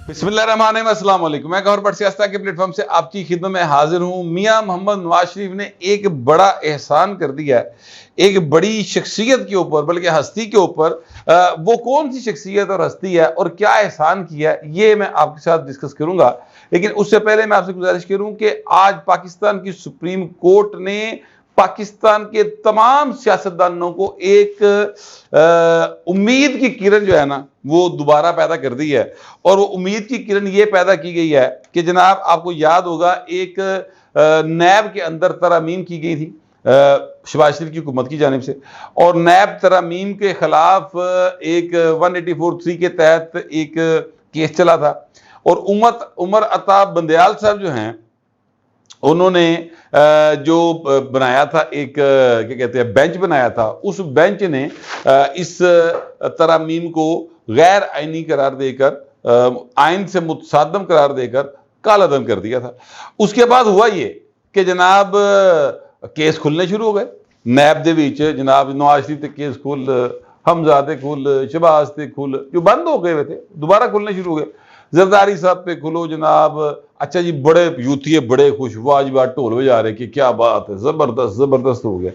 बिस्मिल्लाहिर्रहमानिर्रहीम, अस्सलाम वालेकुम। मैं गौहर बट सियासत के प्लेटफॉर्म से आपकी खिदमत में हाजिर हूँ। मियाँ मोहम्मद नवाज शरीफ ने एक बड़ा एहसान कर दिया है एक बड़ी शख्सियत के ऊपर, बल्कि हस्ती के ऊपर। वो कौन सी शख्सियत और हस्ती है और क्या एहसान किया है, ये मैं आपके साथ डिस्कस करूंगा। लेकिन उससे पहले मैं आपसे गुजारिश करूं कि आज पाकिस्तान की सुप्रीम कोर्ट ने पाकिस्तान के तमाम सियासतदानों को एक उम्मीद की किरण जो है ना, वो दोबारा पैदा कर दी है। और वो उम्मीद की किरण ये पैदा की गई है कि जनाब, आपको याद होगा एक नैब के अंदर तरामीम की गई थी शहबाज शरीफ की हुकूमत की जानिब से, और नैब तरामीम के खिलाफ एक 184(3) के तहत एक केस चला था। और उमर अता बंदयाल साहब जो हैं, उन्होंने जो बनाया था एक क्या कहते हैं बेंच बनाया था, उस बेंच ने इस तरामीम को गैर आईनी करार देकर, आइन से मुतसादम करार देकर कालादम कर दिया था। उसके बाद हुआ ये कि जनाब केस खुलने शुरू हो गए नैब दे विच। जनाब नवाज शरीफ ते केस खुल, हमजा ते खुल, शहबाज ते खुल, जो बंद हो गए हुए थे दोबारा खुलने शुरू हो गए। जरदारी साहब पे खुलो जनाब। अच्छा जी, बड़े यूथी बड़े खुश, वाह जी वाह, ढोल बजा रहे कि क्या बात है, जबरदस्त जबरदस्त हो गया।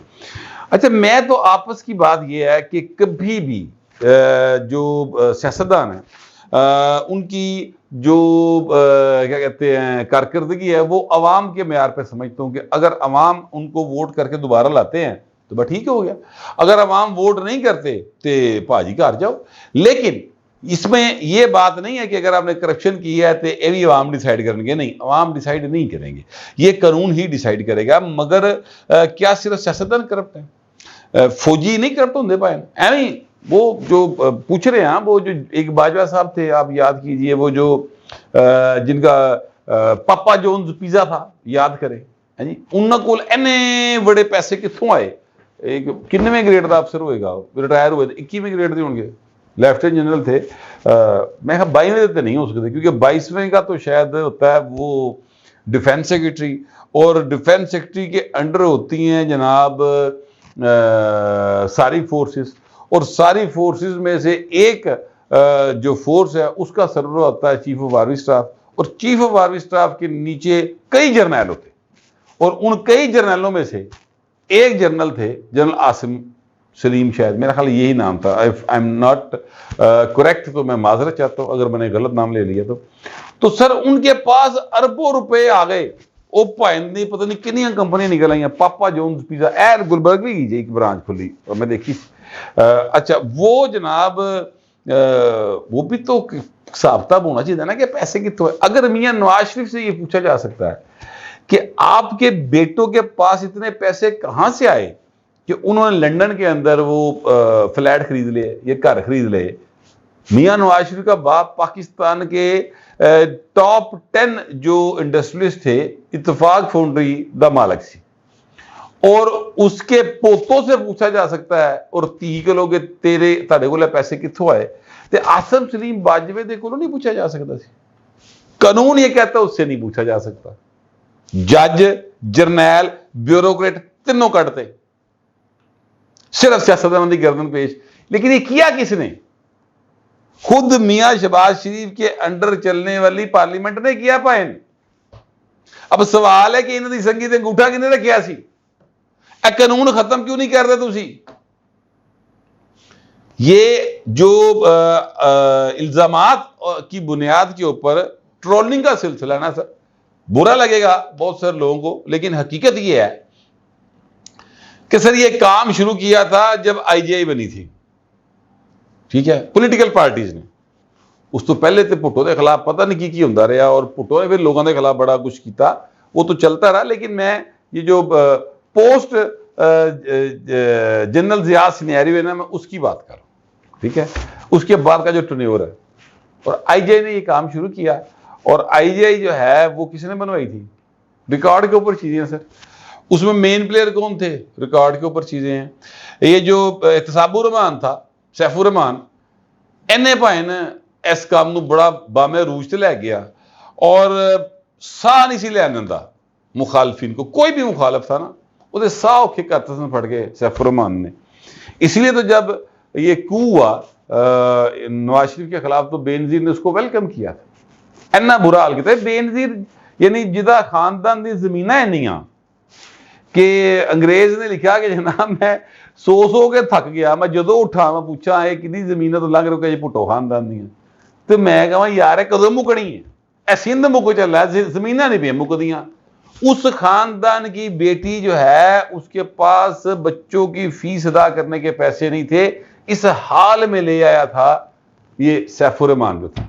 अच्छा, मैं तो आपस की बात यह है कि कभी भी जो सियासतदान है उनकी जो क्या कहते हैं कारकर्दगी है, वो अवाम के मेयार पे समझता हूँ कि अगर अवाम उनको वोट करके दोबारा लाते हैं तो बस ठीक हो गया। अगर अवाम वोट नहीं करते तो भाजी घर जाओ। लेकिन इसमें यह बात नहीं है कि अगर आपने करप्शन की है तो ये भी अवाम डिसाइड करेंगे। नहीं, अवाम डिसाइड नहीं करेंगे, ये कानून ही डिसाइड करेगा। मगर क्या सिर्फ सियासतदान करप्ट है? फौजी नहीं करप्ट होंगे पाए एवं। वो जो पूछ रहे हैं, वो जो एक बाजवा साहब थे, आप याद कीजिए, वो जो जिनका पापा जोन्स पिज़्ज़ा था, याद करें है जी, उन्होंने कोल इन्ने बड़े पैसे कितों आए? एक किन्नवें ग्रेड का अफसर होएगा, रिटायर हुए 21वें ग्रेड के होंगे, लेफ्टिनेंट जनरल थे। मैं कहा 22वें तो नहीं हो सकते, क्योंकि 22वें का तो शायद होता है वो डिफेंस सेक्रेटरी, और डिफेंस सेक्रेटरी के अंडर होती हैं जनाब सारी फोर्सेस, और सारी फोर्सेस में से एक जो फोर्स है उसका सर्वर होता है चीफ ऑफ आर्मी स्टाफ, और चीफ ऑफ आर्मी स्टाफ के नीचे कई जर्नैल होते, और उन कई जर्नैलों में से एक जर्नल थे जनरल आसिम सलीम, शायद मेरा ख्याल यही नाम था। If I am not correct तो मैं माजरत चाहता हूं अगर मैंने गलत नाम ले लिया तो सर उनके पास अरबों रुपए आ गए। वो भाई पता नहीं कितनी कंपनियां निकल आई, पापा जोन्स पिज़्ज़ा, एर गुलबर्ग भी की एक ब्रांच खुली और मैं देखी। अच्छा, वो जनाब वो भी तो हिसाब किताब होना चाहिए ना कि पैसे कितने है। अगर मियां नवाज शरीफ से ये पूछा जा सकता है कि आपके बेटों के पास इतने पैसे कहां से आए कि उन्होंने लंदन के अंदर वो फ्लैट खरीद ले या घर खरीद ले। मियां नवाज शरीफ का बाप पाकिस्तान के टॉप 10 जो इंडस्ट्रियलिस्ट थे इत्तेफाक फाउंड्री दा मालिक सी, और उसके पोतों से पूछा जा सकता है और धी कहोगे तेरे ताड़े कोल पैसे कित्थों आए, तो आसिम सलीम बाजवे दे कोलों नहीं पूछा जा सकता सी। कानून ये कहता है उससे नहीं पूछा जा सकता। जज, जर्नैल, ब्यूरोक्रेट तीनों कटते, सिर्फ सियासतदान की गर्दन पेश। लेकिन ये किया किसने? खुद मियां शहबाज शरीफ के अंडर चलने वाली पार्लियामेंट ने किया पाए। अब सवाल है कि इन्हों की संगी ते अंगूठा किने रखिया सी? कानून खत्म क्यों नहीं करते तुसी? ये जो इल्जामात की बुनियाद के ऊपर ट्रोलिंग का सिलसिला ना सर, बुरा लगेगा बहुत सारे लोगों को, लेकिन हकीकत यह है कि सर ये काम शुरू किया था जब IGI बनी थी, ठीक है, पॉलिटिकल पार्टीज ने। उस तो पहले तो भुट्टो के खिलाफ पता नहीं की होंदा रहा, और भुट्टो ने फिर लोगों के खिलाफ बड़ा कुछ किया, वो तो चलता रहा। लेकिन मैं ये जो पोस्ट जनरल जियाद सिनेरियो है ना, मैं उसकी बात कर रहा हूँ, ठीक है, उसके बाद का जो टर्न्योवर है। और IGI ने ये काम शुरू किया, और IGI जो है वो किसने बनवाई थी? रिकॉर्ड के ऊपर चीजें सर। उसमें मेन प्लेयर कौन थे? रिकॉर्ड के ऊपर चीजें हैं। ये जो एहतसाबुर रहमान था, सैफुर रहमान, इन्हें भाई ने इस काम को बड़ा बामे रूज से लै गया, और साह नहीं सी लैन दिंदा मुखालफिन को। कोई भी मुखालफ था ना, वो साह औखे करते सन फट गए सैफुर रहमान ने। इसलिए तो जब ये कू हुआ नवाज शरीफ के खिलाफ, तो बेनजीर ने उसको वेलकम किया था। इन्ना बुरा हाल किया बेनजीर, यानी जिदा खानदान दी जमीना इन्नियां कि अंग्रेज ने लिखा कि जनाब मैं सो के थक गया, मैं जो उठा मैं पूछा ये कि जमीन तो लंघ रहा भुट्टो खानदान दी, तो मैं कहा यार कदों मुकनी है, सिंध मुक चला, जमीना नहीं पे मुकदियां। उस खानदान की बेटी जो है उसके पास बच्चों की फीस अदा करने के पैसे नहीं थे, इस हाल में ले आया था ये सैफुर रहमान जो था,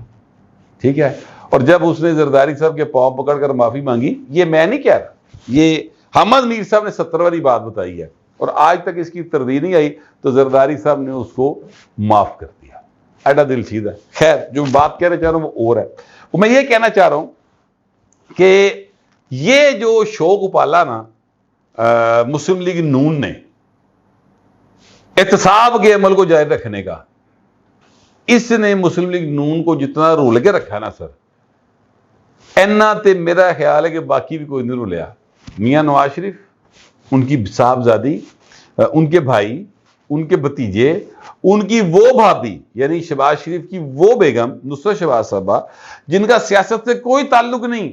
ठीक है। और जब उसने जरदारी साहब के पांव पकड़कर माफी मांगी, ये मैं नहीं कह रहा, ये हमद मीर साहब ने 70 वाली बात बताई है और आज तक इसकी तरदीद नहीं आई, तो जरदारी साहब ने उसको माफ कर दिया। एडा दिल सीधा। खैर जो बात कहना चाह रहा हूं वो और है, वो मैं ये कहना चाह रहा हूं कि ये जो शौक पाला ना मुस्लिम लीग नून ने एहतसाब के अमल को जारी रखने का, इसने मुस्लिम लीग नून को जितना रोल के रखा ना सर, इन्ना ते मेरा ख्याल है कि बाकी भी कोई नहीं रोलिया। मियां नवाज शरीफ, उनकी साहबजादी, उनके भाई, उनके भतीजे, उनकी वो भाभी यानी शहबाज शरीफ की वो बेगम नुसरत शहबाज साहबा जिनका सियासत से कोई ताल्लुक नहीं,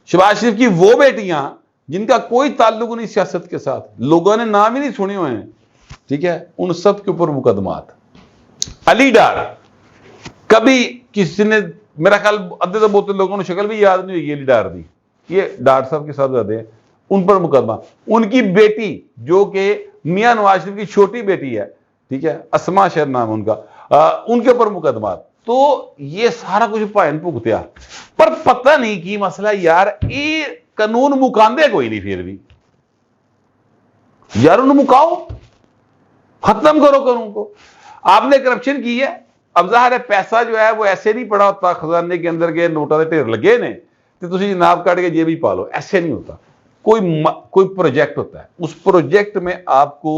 शहबाज शरीफ की वो बेटियां जिनका कोई ताल्लुक नहीं सियासत के साथ, लोगों ने नाम ही नहीं सुने हुए हैं, ठीक है, उन सब के ऊपर मुकदमात। अली डार, कभी किसी ने, मेरा ख्याल अद्धे तो बहुत लोगों ने शक्ल भी याद नहीं हुई अली डार दी, ये डार साहब के साथ ज्यादा हैं, उन पर मुकदमा। उनकी बेटी जो कि मियां नवाज शरीफ की छोटी बेटी है, ठीक है, अस्मा शहर नाम उनका, उनके ऊपर मुकदमा। तो ये सारा कुछ भाइन भुगत्या, पर पता नहीं की मसला यार, ये कानून मुकांदे कोई नहीं, फिर भी यार उन्हें मुकाओ, खत्म करो कानून को। आपने करप्शन की है, अब जाहिर है पैसा जो है वो ऐसे नहीं पड़ा होता खजाने के अंदर के नोटा के ढेर लगे ने तो तुम जनाब काट के जेब ही पा लो, ऐसे नहीं होता। कोई प्रोजेक्ट होता है, उस प्रोजेक्ट में आपको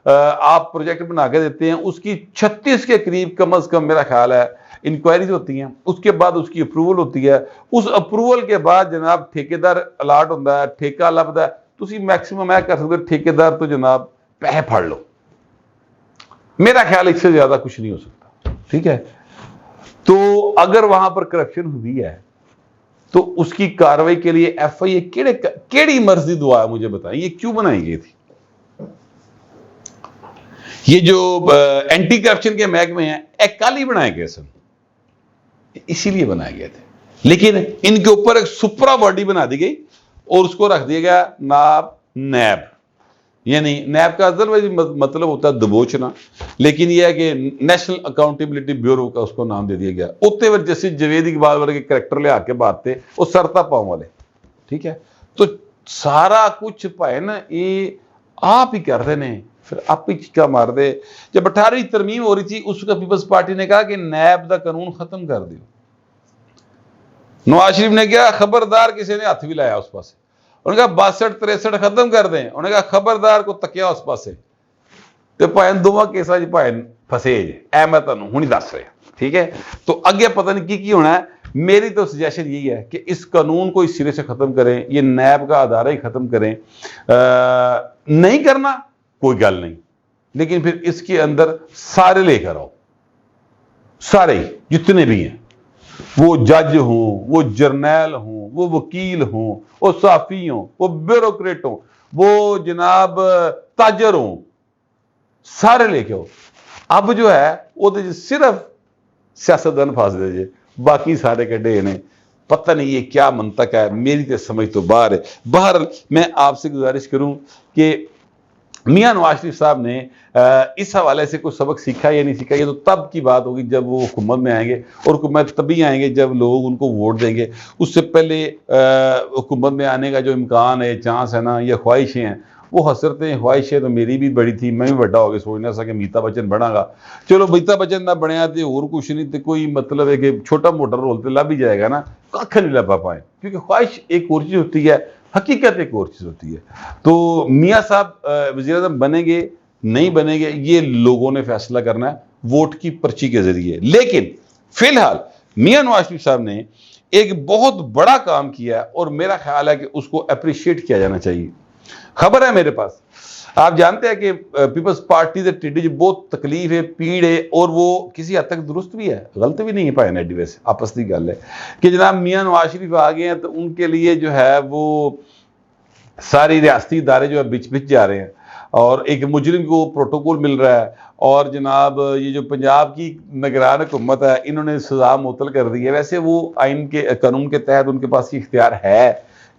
आप प्रोजेक्ट बना के देते हैं, उसकी 36 के करीब कम अज कम मेरा ख्याल है इंक्वायरीज होती हैं, उसके बाद उसकी अप्रूवल होती है, उस अप्रूवल के बाद जनाब ठेकेदार अलाट होता है, ठेका लभदा है, तुसी मैक्सिमम है कर सकते हो ठेकेदार तो जनाब पैसे फड़ लो, मेरा ख्याल इससे ज्यादा कुछ नहीं हो सकता, ठीक है। तो अगर वहां पर करप्शन हुई है तो उसकी कार्रवाई के लिए FIA केड़ी मर्जी दुआ है मुझे बताएं, ये क्यों बनाई गई थी? ये जो एंटी करप्शन के महकमे हैं एक कल ही बनाए गए सन, इसीलिए बनाए गए थे, लेकिन इनके ऊपर एक सुपरा बॉडी बना दी गई और उसको रख दिया गया नाब नैब, यानी नैब का अदरवाइज मतलब होता है दबोचना, लेकिन यह है कि नेशनल अकाउंटेबिलिटी ब्यूरो का उसको नाम दे दिया गया। उत्ते वर जस्टिस जवेद इकबाल वर्गे करैक्टर ले आके बात थे वो सरता पाँव वाले, ठीक है। तो सारा कुछ भाई ना ये आप ही कर रहे हैं, फिर आप ही चिक्का मार दे। जब 18वीं तरमीम हो रही थी उसका पीपल्स पार्टी ने कहा कि नैब का कानून खत्म कर दियो, नवाज शरीफ ने कहा खबरदार, किसी ने हाथ भी लाया उस पास, उन्होंने कहा 62-63 खत्म कर दें, उन्होंने कहा खबरदार को तकिया उस पासे, तो भाइन दोवां केसां च भाइन फसे जे, ऐ मैं तुहानूं हुणी दस रहा, ठीक है। तो अगे पता नहीं की होना है। मेरी तो सजेशन यही है कि इस कानून को इस सिरे से खत्म करें, ये नैब का अदारा ही खत्म करें, नहीं करना कोई गल नहीं, लेकिन फिर इसके अंदर सारे लेकर आओ, सारे जितने भी हैं, वो जज हों, वो जर्नैल हों, वो वकील हों, वो साफी हों, वो ब्यूरोक्रेट हों, वो जनाब ताजर हों, सारे लेके आओ। अब जो है वो सिर्फ सियासतदान फास दे जे, बाकी सारे कड्डे ने, पता नहीं ये क्या मंतक है, मेरी तो समझ तो बाहर है। बहरहाल मैं आपसे गुजारिश करूं कि मियां नवाज शरीफ साहब ने इस हवाले से कुछ सबक सीखा या नहीं सीखा, ये तो तब की बात होगी जब वो हुकूमत में आएंगे, और हुकूमत तभी आएंगे जब लोग उनको वोट देंगे। उससे पहले हुकूमत में आने का जो इम्कान है, चांस है ना, या ख्वाहिशें हैं, वो हसरतें ख्वाहिशें तो मेरी भी बड़ी थी, मैं भी बड़ा हो गया सोचना सा कि अमिताभ बच्चन बनागा, चलो अमिताभ बच्चन ना बनया तो और कुछ नहीं, तो कोई मतलब है कि छोटा मोटा रोल तो लभ ही जाएगा ना, कख नहीं लभा पाए, क्योंकि ख्वाहिश एक और चीज़ होती है, हकीकत एक और चीज़ होती है। तो मियाँ साहब वज़ीर-ए-आज़म बनेंगे नहीं बनेंगे ये लोगों ने फैसला करना है वोट की पर्ची के जरिए, लेकिन फिलहाल मियाँ नवाज शरीफ साहब ने एक बहुत बड़ा काम किया है और मेरा ख्याल है कि उसको अप्रिशिएट किया जाना चाहिए। खबर है मेरे पास, आप जानते हैं कि पीपल्स पार्टी के टिड्डी बहुत तकलीफ है, पीड़ है, और वो किसी हद तक दुरुस्त भी है, गलत भी नहीं है भाई नेडी वैसे आपस की गल है कि जनाब मियां नवाज शरीफ आ गए हैं तो उनके लिए जो है वो सारी रियासती इदारे जो है बिच जा रहे हैं और एक मुजरिम को प्रोटोकॉल मिल रहा है, और जनाब ये जो पंजाब की निगरान हुकूमत है इन्होंने सजा मुअत्तल कर दी है। वैसे वो आइन के कानून के तहत उनके पास ये इख्तियार है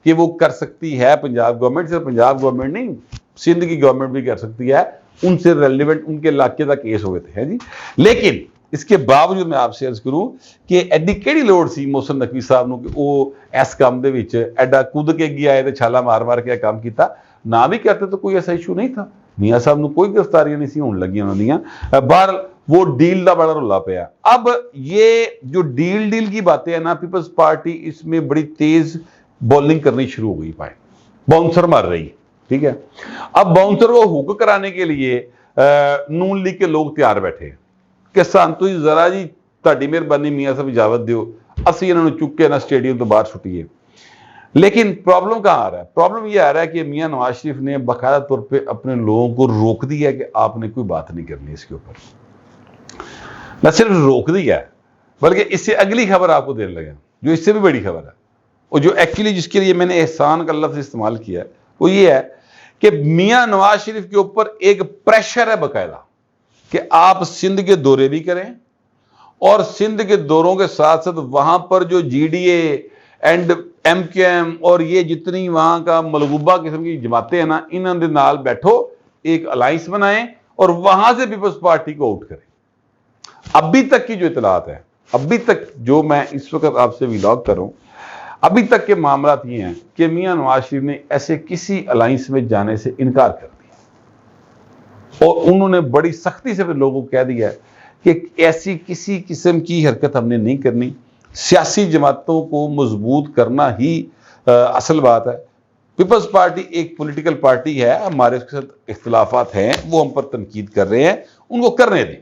कि वो कर सकती है, पंजाब गवर्नमेंट, सिर्फ पंजाब गवर्नमेंट नहीं सिंध की गवर्नमेंट भी कर सकती है, उनसे रेलिवेंट उनके इलाके का केस हुए थे जी। लेकिन इसके बावजूद मैं आपसे अर्ज करूं कि एडी केड़ी लोड़ सी मोहसिन नकवी साहब नूं कि वो इस काम दे विच एडा कूद के गया है, छाला मार मार के काम किया, ना भी करते तो कोई ऐसा इशू नहीं था, मियाँ साहब नूं कोई गिरफ्तारियां नहीं सी होने लगी उन्होंने। बहरहाल वो डील का बड़ा रौला पिया। अब ये जो डील की बातें हैं ना, पीपल्स पार्टी इसमें बड़ी तेज बॉलिंग करनी शुरू हो गई, पाए बाउंसर मार रही, ठीक है। अब बाउंसर वो हुक कराने के लिए नून लीग के लोग तैयार बैठे कि सानू तुसीं जरा जी तुहाडी मेहरबानी मियाँ साहब इजाजत दिओ, असीं इन्हां नूं चुक के ना स्टेडियम तो बाहर सुट्टीए। लेकिन प्रॉब्लम कहाँ आ रहा है? प्रॉब्लम यह आ रहा है कि मियाँ नवाज शरीफ ने बाकायदा तौर पर अपने लोगों को रोक दिया कि आपने कोई बात नहीं करनी इसके ऊपर। न सिर्फ रोक दिया है बल्कि इससे अगली खबर आपको देने लगे जो इससे भी बड़ी खबर है, और जो एक्चुअली जिसके लिए मैंने एहसान का लफ्ज इस्तेमाल किया वो ये है कि मियाँ नवाज शरीफ के ऊपर एक प्रेशर है बाकायदा कि आप सिंध के दौरे भी करें, और सिंध के दौरों के साथ साथ वहां पर जो GDA एंड MQM और ये जितनी वहां का मलगूबा किस्म की जमातें हैं ना, इन्हों के नाल बैठो, एक अलायंस बनाएं और वहां से पीपल्स पार्टी को आउट करें। अभी तक की जो इतलात है, अभी तक जो मैं इस वक्त आपसे व्लॉग कर रहा हूं, अभी तक के मामला ये हैं कि मियाँ नवाज शरीफ ने ऐसे किसी अलायंस में जाने से इनकार कर दिया, और उन्होंने बड़ी सख्ती से अपने लोगों को कह दिया है कि ऐसी किसी किस्म की हरकत हमने नहीं करनी, सियासी जमातों को मजबूत करना ही असल बात है। पीपल्स पार्टी एक पॉलिटिकल पार्टी है, हमारे उसके साथ इख्तिलाफात हैं, वो हम पर तनकीद कर रहे हैं, उनको करने दें,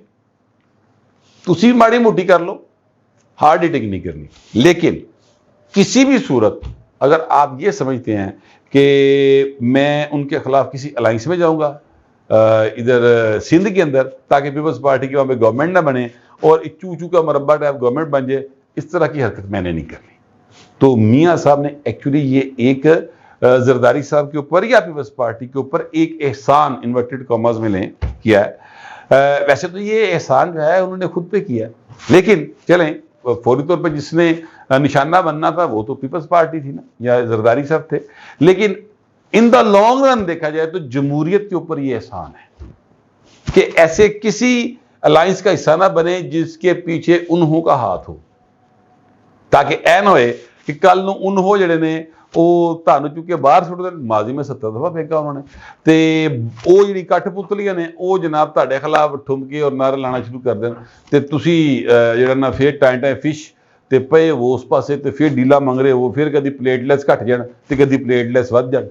तुसी माड़ी मोटी कर लो, हार्ड हिटिंग नहीं करनी। लेकिन किसी भी सूरत अगर आप ये समझते हैं कि मैं उनके खिलाफ किसी अलायंस में जाऊंगा इधर सिंध के अंदर ताकि पीपल्स पार्टी की वहां पे गवर्नमेंट ना बने और एक चू का मरब्बा टाइप गवर्नमेंट बन जाए, इस तरह की हरकत मैंने नहीं करनी। तो मियाँ साहब ने एक्चुअली ये एक जरदारी साहब के ऊपर या पीपल्स पार्टी के ऊपर एक एहसान इन्वर्टेड कॉमर्स में लें किया है। वैसे तो ये एहसान जो है उन्होंने खुद पे किया, लेकिन चलें फौरी तौर पर जिसने निशाना बनना था वो तो पीपल्स पार्टी थी ना, या जरदारी साहब थे। लेकिन इन द लॉन्ग रन देखा जाए तो जमहूरियत के ऊपर ये एहसान है कि ऐसे किसी अलायंस का हिस्सा ना बने जिसके पीछे उन्हों का हाथ हो, ताकि ऐन होए कि कल नूं उन्हों जिहड़े ने ਉਹ ਤੁਹਾਨੂੰ ਚੁੱਕੇ ਬਾਹਰ ਸੁੱਟ ਦੇਣ। ਮਾਜ਼ੀ में 70 दफा फेंका उन्होंने, ਤੇ ਉਹ ਜਿਹੜੀ ਕਠਪੁਤਲੀਆਂ ਨੇ ਉਹ ਜਨਾਬ ਤੁਹਾਡੇ ਖਿਲਾਫ ਠੁਮਕੇ ਔਰ ਨਾਰੇ ਲਾਣਾ ਸ਼ੁਰੂ ਕਰ ਦੇਣ, ਤੇ ਤੁਸੀਂ ਜਿਹੜਾ ਨਾ ਫਿਰ ਟਾਈਮ ਫਿਸ਼ ਤੇ ਪਏ ਹੋ ਉਸ ਪਾਸੇ ਤੇ ਫਿਰ ਡੀਲਾ ਮੰਗ ਰਹੇ ਹੋ, ਫਿਰ ਕਦੀ ਪਲੇਟਲੈਸ ਘਟ ਜਾਣ ਤੇ ਕਦੀ ਪਲੇਟਲੈਸ ਵੱਧ ਜਾਣ,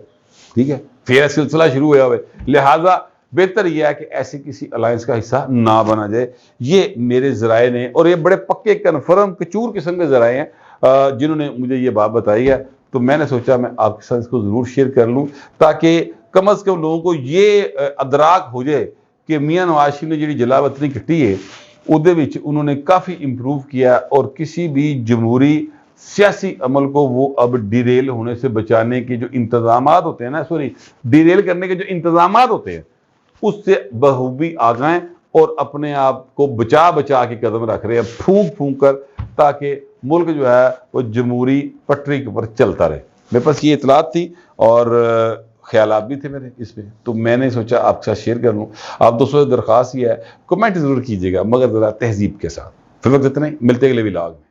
ठीक है, फिर सिलसिला शुरू होया हुआ। लिहाजा बेहतर यह है कि ऐसे किसी अलायंस का हिस्सा ना बना जाए। ये मेरे जराए ने, और ये बड़े पक्के कन्फर्म कचूर किस्म के जराए हैं जिन्होंने मुझे ये बात बताई है। तो मैंने सोचा मैं आपके साथ इसको ज़रूर शेयर कर लूँ ताकि कम अज़ कम लोगों को ये अदराक हो जाए कि मियाँ नवाज शरीफ ने जी जलावतनी कट्टी है उहदे विच उन्होंने काफ़ी इंप्रूव किया, और किसी भी जमहूरी सियासी अमल को वो अब डिरेल होने से बचाने के जो इंतजामात होते हैं ना, सॉरी डिरेल करने के जो इंतजामात होते हैं उससे बखूबी आ गए और अपने आप को बचा बचा के कदम रख रहे हैं, फूंक फूंक कर, ताकि मुल्क जो है वो जमहूरी पटरी के ऊपर चलता रहे। मेरे पास ये इतलात थी और ख्यालात भी थे मेरे इस पर, तो मैंने सोचा आपके साथ शेयर कर लूँ। आप दोस्तों से दरख्वास्त ये है, कमेंट ज़रूर कीजिएगा मगर ज़रा तहजीब के साथ। फिर वक्त इतना ही, मिलते अगले व्लॉग में।